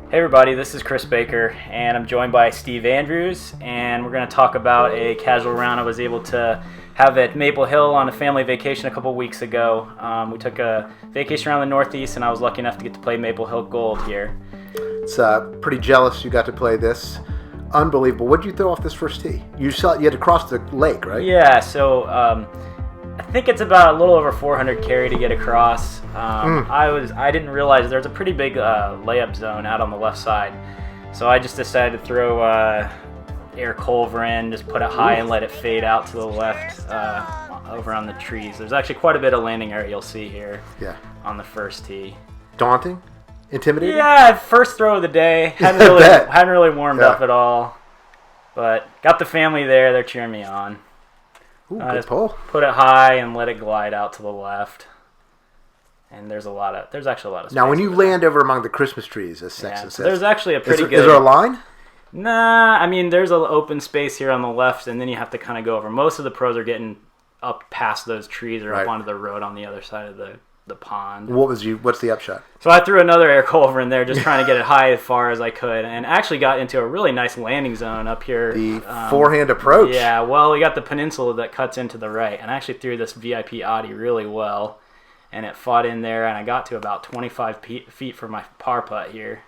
Hey everybody, this is Chris Baker, and I'm joined by Steve Andrews, and we're going to talk about a casual round I was able to have at Maple Hill on a family vacation a couple weeks ago. We took a vacation around the Northeast, and I was lucky enough to get to play Maple Hill Gold here. It's pretty jealous you got to play this. Unbelievable. What did you throw off this first tee? You had to cross the lake, right? Yeah, so I think it's about a little over 400 carry to get across. I didn't realize there's a pretty big layup zone out on the left side, so I just decided to throw air culver in, just put it high and let it fade out to the left over on the trees. There's actually quite a bit of landing area you'll see here. Yeah. On the first tee. Daunting? Intimidating? Yeah, first throw of the day. Hadn't really warmed up at all, but got the family there. They're cheering me on. Ooh, good pull. Put it high and let it glide out to the left. And there's actually a lot of space. Now, when you land over among the Christmas trees, as Sexton says, there's actually a pretty good. Is there a line? Nah, I mean there's an open space here on the left, and then you have to kind of go over. Most of the pros are getting up past those trees or up onto the road on the other side of the pond. What's the upshot? So I threw another air culver in there, just trying to get it high as far as I could, and actually got into a really nice landing zone up here. The forehand approach. Yeah, well, we got the peninsula that cuts into the right, and I actually threw this VIP Audi really well, and it fought in there, and I got to about 25 feet for my par putt here.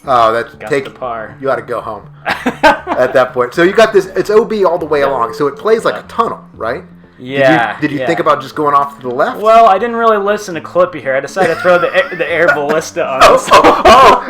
The par. You ought to go home at that point. So you got this. It's OB all the way along, so it plays like a tunnel, right? Yeah. Did you think about just going off to the left? Well, I didn't really listen to Clippy here. I decided to throw the air ballista on this.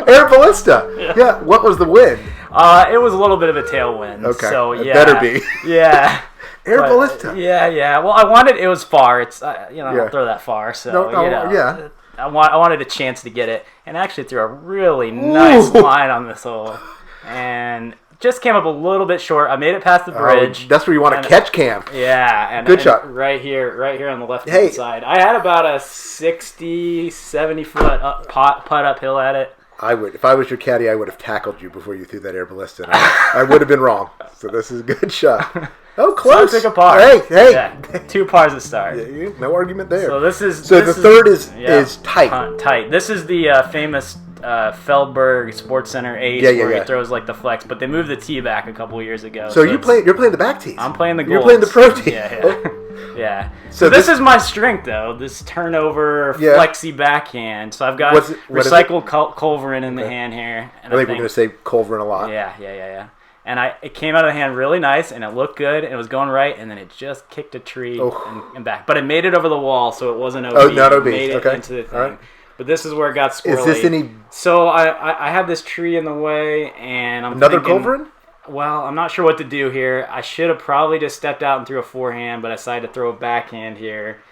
Air ballista. Yeah. What was the wind? It was a little bit of a tailwind. Okay. So it better be. Yeah. Air ballista. Yeah. Well, it was far. It's I don't throw that far. So yeah. I wanted a chance to get it, and actually threw a really nice line on this hole, and just came up a little bit short. I made it past the bridge. That's where you want to catch cam. Yeah. Good shot. Right here on the left-hand side. I had about a 60, 70-foot putt uphill at it. If I was your caddy, I would have tackled you before you threw that air ballista. I would have been wrong. So this is a good shot. Oh, close. So I took a par. Hey. Yeah, 2 pars to start. Yeah, no argument there. So the third is tight. Tight. This is the famous Feldberg Sports Center ace where he throws like the flex, but they moved the tee back a couple years ago. So you're playing the back tees. I'm playing the golds. You're playing the pro tee. Yeah. Yeah. So this is my strength, though. This turnover, flexy backhand. So I've got recycled culverin in the hand here. And I think we're going to say culverin a lot. Yeah. And it came out of the hand really nice, and it looked good, and it was going right, and then it just kicked a tree and back. But it made it over the wall, so it wasn't OB. Oh, not OB. It made it into the thing. All right. But this is where it got squirrely. Is this any... So I have this tree in the way, and I'm Another culverin? Well, I'm not sure what to do here. I should have probably just stepped out and threw a forehand, but I decided to throw a backhand here.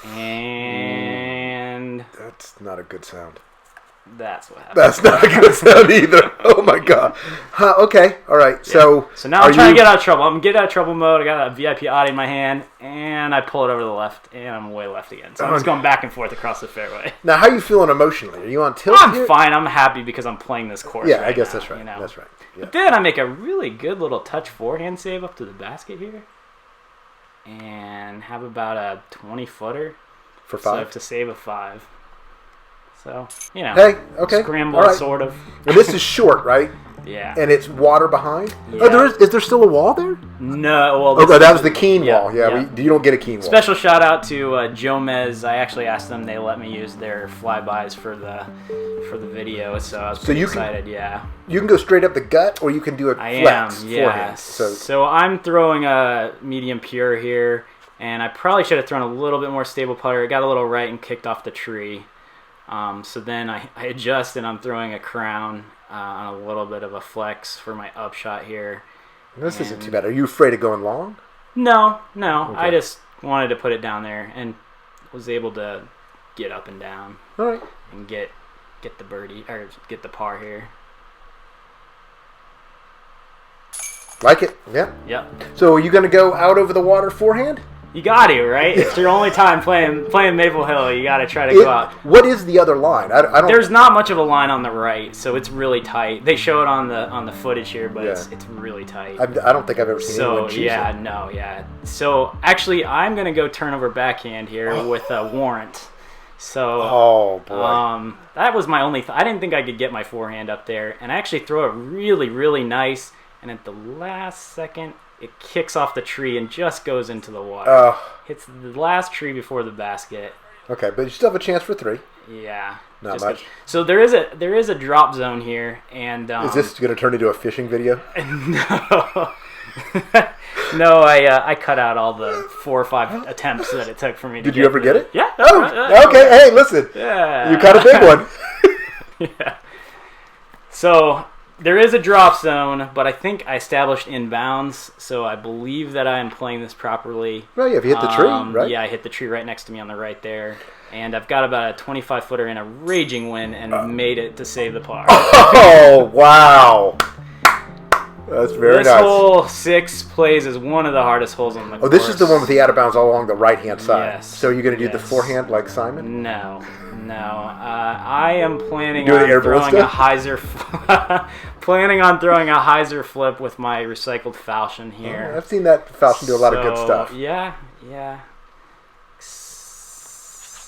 And... That's not a good sound. That's what happened. That's not a good sound either. Oh, my God. Okay. All right. Yeah. So now I'm trying to get out of trouble. I'm getting out of trouble mode. I got a VIP Audi in my hand, and I pull it over to the left, and I'm way left again. So I'm just going back and forth across the fairway. Now, how are you feeling emotionally? Are you on tilt I'm fine. I'm happy because I'm playing this course I guess that's right. That's right. Yeah. But then I make a really good little touch forehand save up to the basket here, and have about a 20-footer. For 5? So I have to save a 5. So, scramble, sort of. And this is short, right? Yeah. And it's water behind? Yeah. Oh, is there still a wall there? No. Well, that was the Keen wall. Yeah. You don't get a Keen wall. Special shout out to Jomez. I actually asked them. They let me use their flybys for the video, so I was pretty excited. You can go straight up the gut, or you can do a flex forehand. So I'm throwing a medium pure here, and I probably should have thrown a little bit more stable putter. It got a little right and kicked off the tree. So then I adjust, and I'm throwing a crown on a little bit of a flex for my upshot here. This isn't too bad. Are you afraid of going long? No. Okay. I just wanted to put it down there and was able to get up and down. All right. And get the birdie, or get the par here. Like it? Yeah. Yep. So are you going to go out over the water forehand? You got to, right? It's your only time playing Maple Hill. You got to try to go out. What is the other line? I don't. There's not much of a line on the right, so it's really tight. They show it on the footage here, but it's really tight. I don't think I've ever seen anyone choose it. So actually, I'm gonna go turnover backhand here with a warrant. So, oh boy, that was my only. I didn't think I could get my forehand up there, and I actually throw it really, really nice. And at the last second, it kicks off the tree and just goes into the water. Hits the last tree before the basket. Okay, but you still have a chance for 3. Yeah, not much. Good. So there is a drop zone here, and is this going to turn into a fishing video? No. No, I cut out all the 4 or 5 attempts that it took for me to Did you ever get it? Yeah. Oh, okay. Hey, listen. Yeah. You cut a big one. Yeah. So there is a drop zone, but I think I established inbounds, so I believe that I am playing this properly. Well, yeah, if you hit the tree, right? Yeah, I hit the tree right next to me on the right there. And I've got about a 25-footer in a raging wind and made it to save the par. Oh, wow. That's very nice. This hole 6 plays as one of the hardest holes on the course. Oh, this is the one with the out of bounds all along the right-hand side. Yes. So you're going to do the forehand like Simon? No. I am planning on throwing a hyzer flip with my recycled falchion here. Oh, I've seen that falchion do a lot of good stuff. Yeah.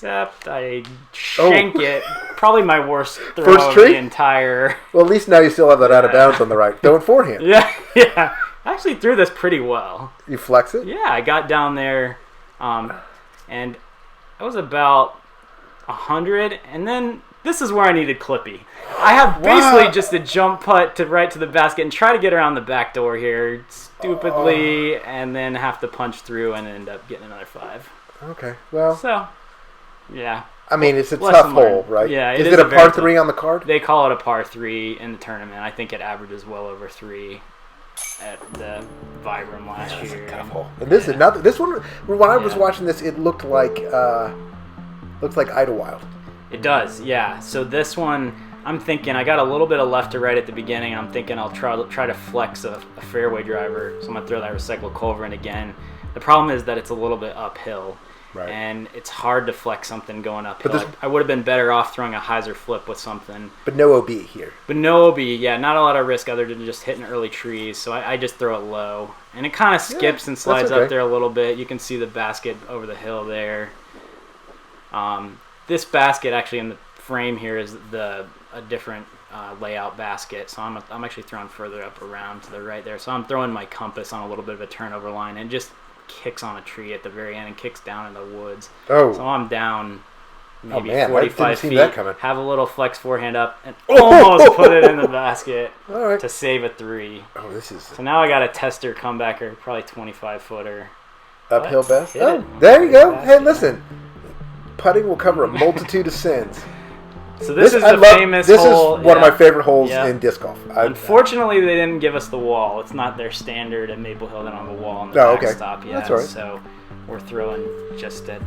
Except I shank it. Probably my worst throw First tree? of the entire... Well, at least now you still have that out of bounds on the right. Throwing forehand. Yeah. I actually threw this pretty well. You flex it? Yeah, I got down there, and I was about 100, and then this is where I needed Clippy. I have basically just a jump putt to right to the basket and try to get around the back door here stupidly, and then have to punch through and end up getting another 5. Okay, well... So... Yeah. I mean, it's a tough hole, right? Yeah, is it a par 3 on the card? They call it a par 3 in the tournament. I think it averages well over 3 at the Vibram last year. That's a tough hole. And this is another. This one, when I was watching this, it looked like Idlewild. It does, yeah. So this one, I'm thinking I got a little bit of left to right at the beginning. I'm thinking I'll try to flex a fairway driver. So I'm gonna throw that recycled culver in again. The problem is that it's a little bit uphill. Right. And it's hard to flex something going uphill. I would have been better off throwing a hyzer flip with something. But no OB here. But no OB, yeah. Not a lot of risk other than just hitting early trees. So I just throw it low. And it kind of skips and slides up there a little bit. You can see the basket over the hill there. This basket actually in the frame here is a different layout basket. So I'm actually throwing further up around to the right there. So I'm throwing my compass on a little bit of a turnover line and just kicks on a tree at the very end and kicks down in the woods. Oh. So I'm down maybe 45 I didn't see feet. That coming. Have a little flex forehand up and almost put it in the basket to save a 3. Oh, this is... So now I got a tester comebacker, probably 25-footer. Uphill best? Oh, there you go. Hey, listen. Putting will cover a multitude of sins. So this is the famous hole. This is one of my favorite holes in disc golf. Unfortunately, they didn't give us the wall. It's not their standard at Maple Hill. They don't have a wall on the backstop yet. That's all right. So we're throwing just at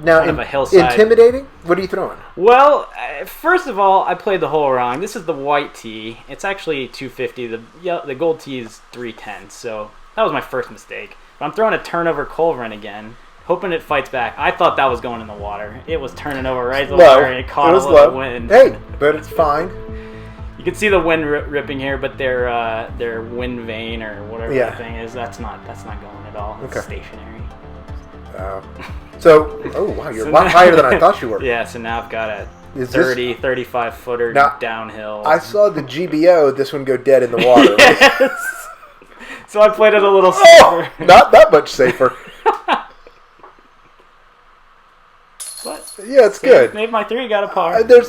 now, kind of a hillside. Intimidating? What are you throwing? Well, first of all, I played the hole wrong. This is the white tee. It's actually 250. The gold tee is 310. So that was my first mistake. But I'm throwing a turnover culverin again, hoping it fights back. I thought that was going in the water. It was turning over right in the water, and it caught a little wind. Hey, but it's fine. You can see the wind ripping here, but their wind vane or whatever that thing is, that's not going at all. It's stationary. Wow, you're a lot higher than I thought you were. Yeah, so now I've got a 35 footer downhill. I saw the GBO, this one go dead in the water. Yes. So I played it a little safer. Oh, not that much safer. But yeah, it's good. Made my 3, got a par. There's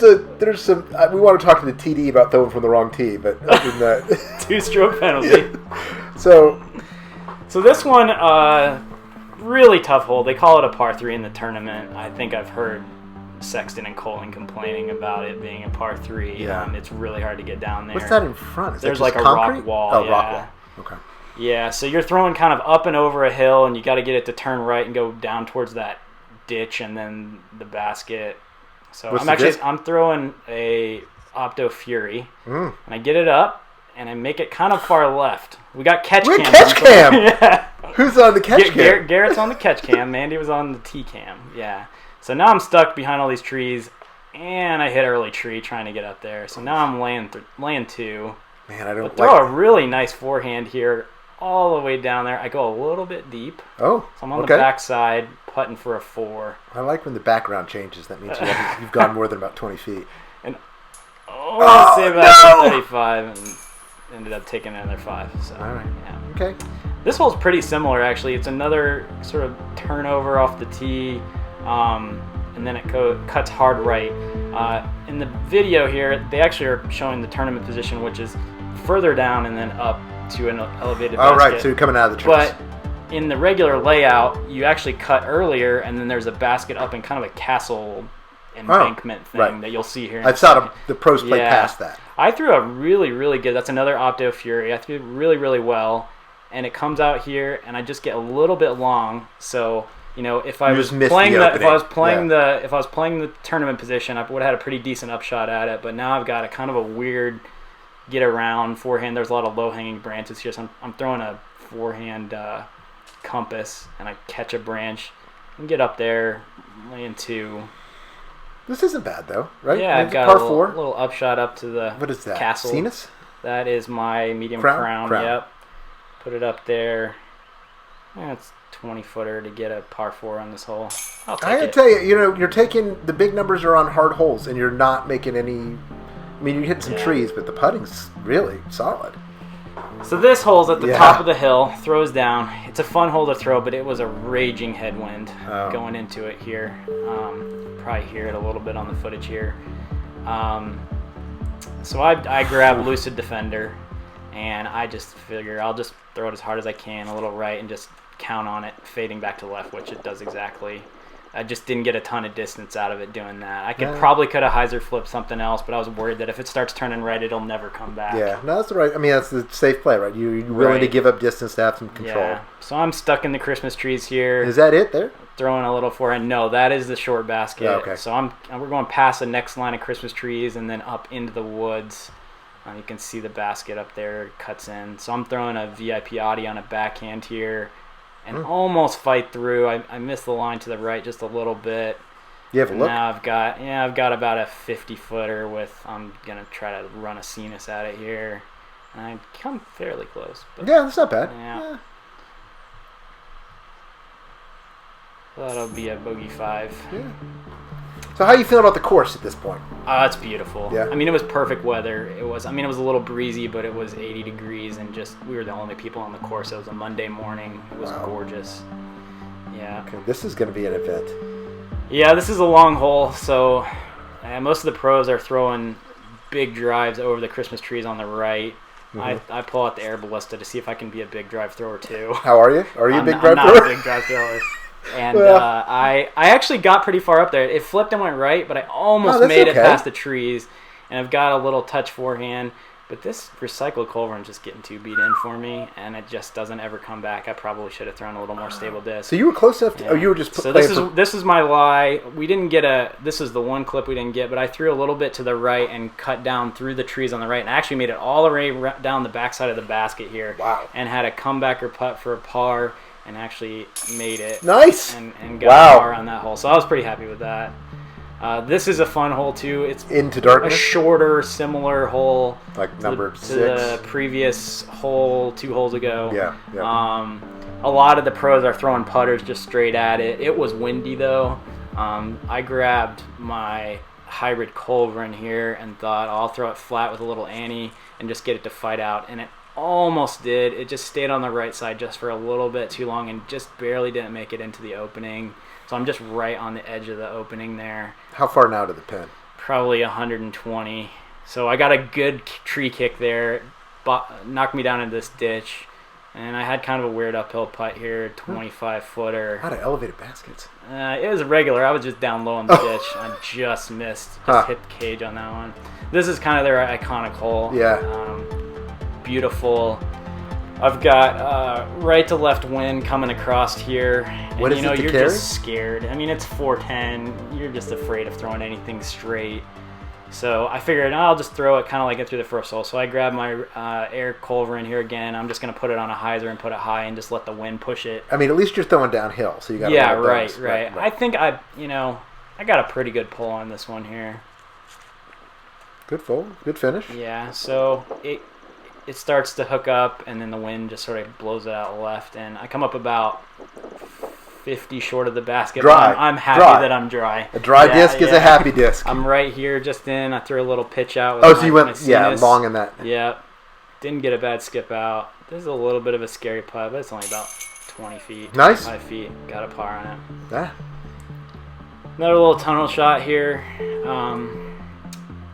some. We want to talk to the TD about throwing from the wrong tee, but other than that, 2-stroke penalty. So this one, really tough hole. They call it a par 3 in the tournament. I think I've heard Sexton and Colin complaining about it being a par 3. Yeah. It's really hard to get down there. What's that in front? Is There's that like a concrete? rock wall. Oh, rock wall. Okay. Yeah, so you're throwing kind of up and over a hill, and you got to get it to turn right and go down towards that ditch and then the basket. So I'm throwing a Opto Fury, and I get it up and I make it kind of far left. We got catch cam. Catch cam. Yeah. Who's on the catch cam? Garrett's on the catch cam. Mandy was on the T cam. Yeah. So now I'm stuck behind all these trees, and I hit early tree trying to get up there. So now I'm laying 2. Man, I don't throw a really nice forehand here all the way down there. I go a little bit deep. Oh, so I'm on the backside, putting for a 4. I like when the background changes. That means you've gone more than about 20 feet. And say about 35 and ended up taking another 5. So, all right. Yeah. Okay. This hole's pretty similar, actually. It's another sort of turnover off the tee, and then it cuts hard right. In the video here, they actually are showing the tournament position, which is further down and then up to an elevated basket. All right, so you're coming out of the trees. But in the regular layout, you actually cut earlier, and then there's a basket up in kind of a castle embankment thing that you'll see here. I saw the pros play past that. I threw a really, really good. That's another Opto Fury. I threw it really, really well, and it comes out here, and I just get a little bit long. So if I was playing the tournament position, I would have had a pretty decent upshot at it. But now I've got a kind of a weird get around forehand. There's a lot of low hanging branches here, so I'm throwing a forehand compass, and I catch a branch and get up there, lay in 2. This isn't bad though, right? Yeah, I've got a little upshot up to the what is that? Castle. Sinus? That is my medium crown. Yep. Put it up there. That's 20-footer to get a par 4 on this hole. I'll take it. I gotta tell you, you're taking the big numbers are on hard holes, and you're not making any. I mean, you hit some trees, but the putting's really solid. So this hole's at the top of the hill, throws down. It's a fun hole to throw, but it was a raging headwind going into it here. Probably hear it a little bit on the footage here. So I grab Lucid Defender, and I just figure I'll just throw it as hard as I can, a little right, and just count on it fading back to left, which it does exactly. I just didn't get a ton of distance out of it doing that. I probably could have hyzer flipped something else, but I was worried that if it starts turning right, it'll never come back. Yeah, no, that's right. I mean, that's the safe play, right? You're willing to give up distance to have some control. Yeah. So I'm stuck in the Christmas trees here. Is that it there? Throwing a little forehand. No, that is the short basket. Oh, okay. So we're going past the next line of Christmas trees and then up into the woods. You can see the basket up there, cuts in. So I'm throwing a VIP Audi on a backhand here. And almost fight through. I missed the line to the right just a little bit. You have a look? Now I've got about a 50-footer with. I'm gonna try to run a Sinus at it here, and I come fairly close. But yeah, that's not bad. Yeah. That'll be a bogey 5. Yeah. So how are you feeling about the course at this point? It's beautiful. Yeah. I mean, it was perfect weather. It was a little breezy, but it was 80 degrees, and we were the only people on the course. It was a Monday morning. It was gorgeous. Yeah. Okay, this is going to be an event. Yeah, this is a long hole, so most of the pros are throwing big drives over the Christmas trees on the right. Mm-hmm. I pull out the Air Ballista to see if I can be a big drive thrower too. How are you? Are you a big drive thrower? I'm not a big drive thrower. And I actually got pretty far up there. It flipped and went right, but I almost made it past the trees. And I've got a little touch forehand. But this recycled culverin just getting too beat in for me, and it just doesn't ever come back. I probably should have thrown a little more stable disc. So you were close enough to, you were just so this is my lie. We didn't get this is the one clip we didn't get, but I threw a little bit to the right and cut down through the trees on the right, and actually made it all the way down the backside of the basket here. Wow. And had a comebacker putt for a par, and actually made it. Nice. And got a par on that hole. So I was pretty happy with that. This is a fun hole too. It's into darkness. A shorter, similar hole, like number 6 to the previous hole 2 holes ago. Yeah. A lot of the pros are throwing putters just straight at it. It was windy though. I grabbed my hybrid culverin here and thought I'll throw it flat with a little Annie and just get it to fight out, and it almost did. It just stayed on the right side just for a little bit too long and just barely didn't make it into the opening. So I'm just right on the edge of the opening there. How far now to the pin? Probably 120. So I got a good tree kick there, knocked me down into this ditch, and I had kind of a weird uphill putt here, 25-footer. How to elevated baskets? It was regular. I was just down low in the ditch. I just missed. Just hit the cage on that one. This is kind of their iconic hole. Yeah. Beautiful. I've got right to left wind coming across here. And, what is it to you're carry? Just scared. I mean, it's 410. You're just afraid of throwing anything straight. So I figured I'll just throw it kind of like it through the first hole. So I grabbed my air culverin here again. I'm just going to put it on a hyzer and put it high and just let the wind push it. I mean, at least you're throwing downhill, so you got. Yeah, right. I think I got a pretty good pull on this one here. Good fold, good finish. Yeah. So it starts to hook up, and then the wind just sort of blows it out left, and I come up about 50 short of the basket. Dry. I'm happy Dry. that I'm dry. A dry disc is a happy disc. I'm right here just in. I threw a little pitch out. So you went long in that. Yep. Didn't get a bad skip out. This is a little bit of a scary putt, but it's only about 20 feet. Nice. 5 feet. Got a par on it. Yeah. Another little tunnel shot here.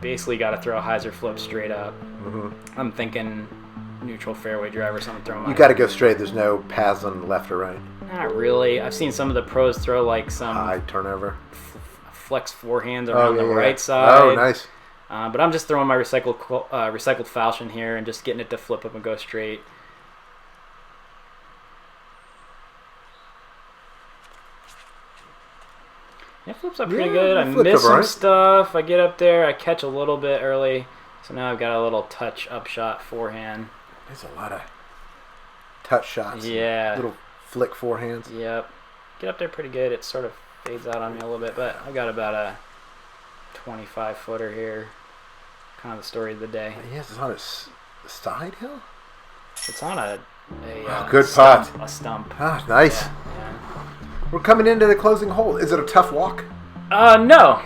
Basically got to throw a hyzer flip straight up. Mm-hmm. I'm thinking neutral fairway drive or something. You got to go straight. There's no paths on the left or right. Not really. I've seen some of the pros throw like some high turnover, flex forehands around the right side. Oh, nice. But I'm just throwing my recycled falchion here and just getting it to flip up and go straight. It flips up pretty good. I miss some stuff. I get up there. I catch a little bit early. So now I've got a little touch upshot forehand. There's a lot of touch shots. Yeah. Little flick forehands. Yep. Get up there pretty good. It sort of fades out on me a little bit, but I've got about a 25-footer here. Kind of the story of the day. Yes, it's on a side hill? It's on a good putt. A stump. Ah, nice. Yeah. We're coming into the closing hole. Is it a tough walk? No.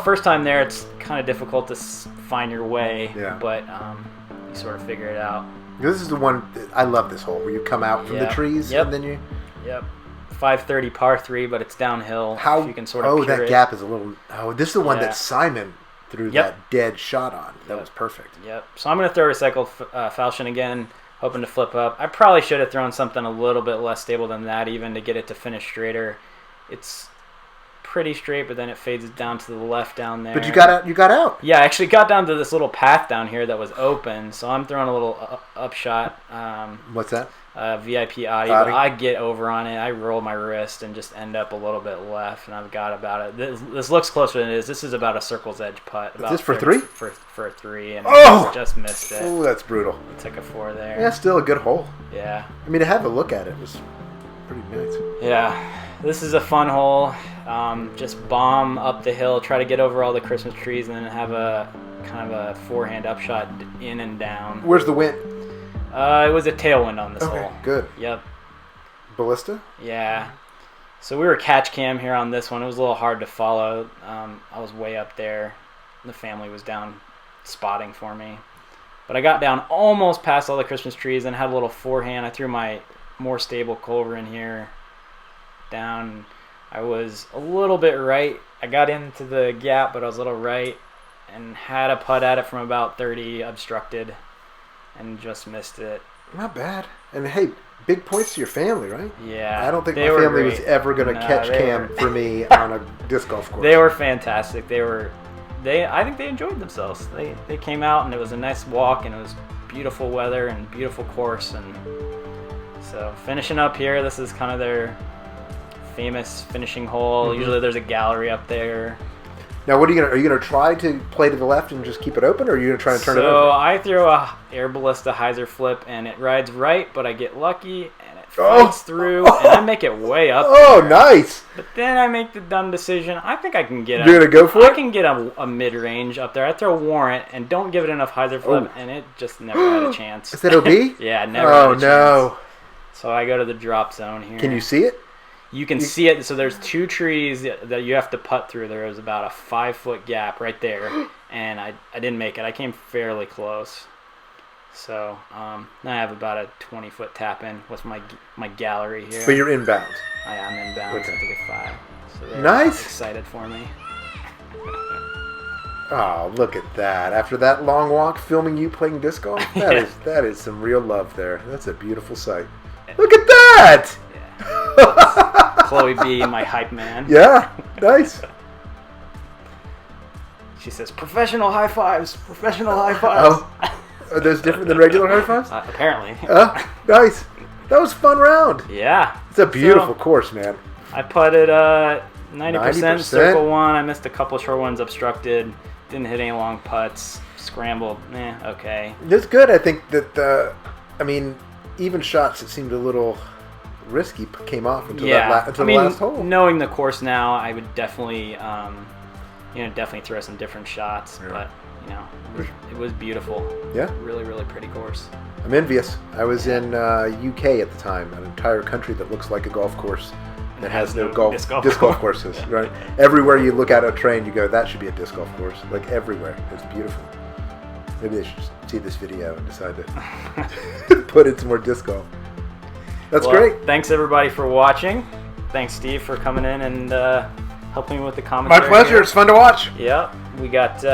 First time there, it's kind of difficult to find your way. Yeah. But you sort of figure it out. This is the one I love. This hole where you come out from the trees and then you. Yep. 530 par 3, but it's downhill. How you can sort of that gap is a little. Oh, this is the one that Simon threw Yep. that dead shot on. That was perfect. Yep. So I'm going to throw recycled falchion again, hoping to flip up. I probably should have thrown something a little bit less stable than that, even to get it to finish straighter. It's pretty straight, but then it fades down to the left down there. But you got out. You got out. Yeah, I actually got down to this little path down here that was open, so I'm throwing a little upshot. What's that? VIP Audi, but I get over on it. I roll my wrist and just end up a little bit left, and I've got about it. This looks closer than it is. This is about a circle's edge putt. Is this for 3? For a 3, and just missed it. Oh, that's brutal. Took a 4 there. Yeah, still a good hole. Yeah. I mean, to have a look at it was pretty nice. Yeah. This is a fun hole. Just bomb up the hill, try to get over all the Christmas trees, and then have a kind of a forehand upshot in and down. Where's the wind? It was a tailwind on this hole. Good. Yep. Ballista? Yeah. So we were catch cam here on this one. It was a little hard to follow. I was way up there. The family was down spotting for me. But I got down almost past all the Christmas trees and had a little forehand. I threw my more stable Culver in here. Down. I was a little bit right. I got into the gap, but I was a little right. And had a putt at it from about 30 obstructed. And just missed it. Not bad. And hey, big points to your family, right? Yeah. I don't think my family was ever going to catch cam for me on a disc golf course. They were fantastic. I think they enjoyed themselves. They came out and it was a nice walk and it was beautiful weather and beautiful course, and so finishing up here, this is kind of their famous finishing hole. Mm-hmm. Usually there's a gallery up there. Now, what are you gonna try to play to the left and just keep it open, or are you gonna try and turn it over? So I throw a air ballista hyzer flip, and it rides right, but I get lucky, and it fights through, and I make it way up. Oh, there. Nice! But then I make the dumb decision. I think I can get. You're gonna go for it? I can get a mid range up there. I throw warrant and don't give it enough hyzer flip, and it just never had a chance. Is that OB? Yeah, never. Had a chance. No! So I go to the drop zone here. Can you see it? You can see it. So there's 2 trees that you have to putt through. There was about a 5-foot gap right there, and I didn't make it. I came fairly close. So now I have about a 20-foot tap in with my gallery here. But you're inbound. I am inbound. Okay. I think it's 5. So they're nice. Excited for me. Oh, look at that! After that long walk, filming you playing disc golf, that is some real love there. That's a beautiful sight. Look at that! Chloe B, my hype man. Yeah, nice. She says, professional high fives, professional high fives. Oh, are those different than regular high fives? Apparently. Nice. That was a fun round. Yeah. It's a beautiful course, man. I putted 90% circle 1. I missed a couple short ones obstructed. Didn't hit any long putts. Scrambled. Okay. It's good. I think that, even shots that seemed a little risky came off until the last hole. Knowing the course now, I would definitely, definitely throw some different shots. Yeah. But it was beautiful. Yeah, really, really pretty course. I'm envious. I was in UK at the time, an entire country that looks like a golf course, that has no disc golf courses, right? Everywhere you look at a train, you go, that should be a disc golf course. Like everywhere. It's beautiful. Maybe they should see this video and decide to put in some more disc golf. That's great. Thanks everybody for watching. Thanks Steve for coming in and helping me with the commentary. My pleasure. Here. It's fun to watch. Yeah, we got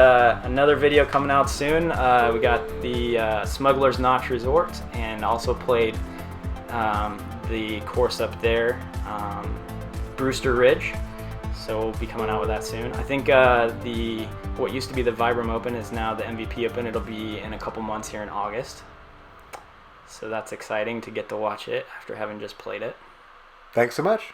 another video coming out soon. We got the Smuggler's Notch Resort, and also played the course up there, Brewster Ridge. So we'll be coming out with that soon. I think what used to be the Vibram Open is now the MVP Open. It'll be in a couple months here in August. So that's exciting to get to watch it after having just played it. Thanks so much.